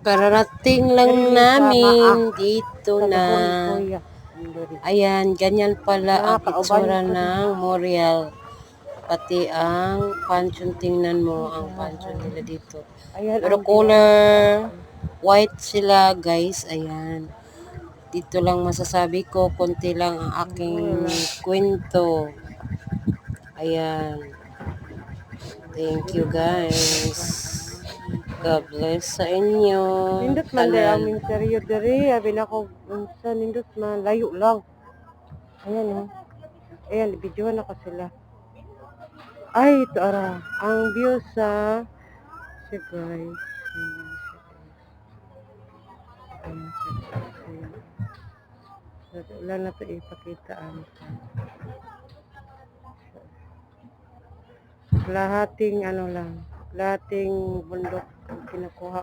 Kararating lang namin dito na. Ayan, ganyan pala ang itsura ng Morial. Pati ang pansyon, tingnan mo ang pansyon nila dito. Pero color white sila, guys. Ayan. Dito lang masasabi ko, konti lang ang aking kwento. Ayan. Thank you, guys. God bless sa inyo. Nindot man dahil ang interior dere, abin ako, unsa nindot man, layo lang. Ayan o. Ayan, videoan ako sila. Ay, ito ara. Ang view sa, siya guys. Wala na ito ipakita. Lahating ano lang, lahating bundok ang kinukuha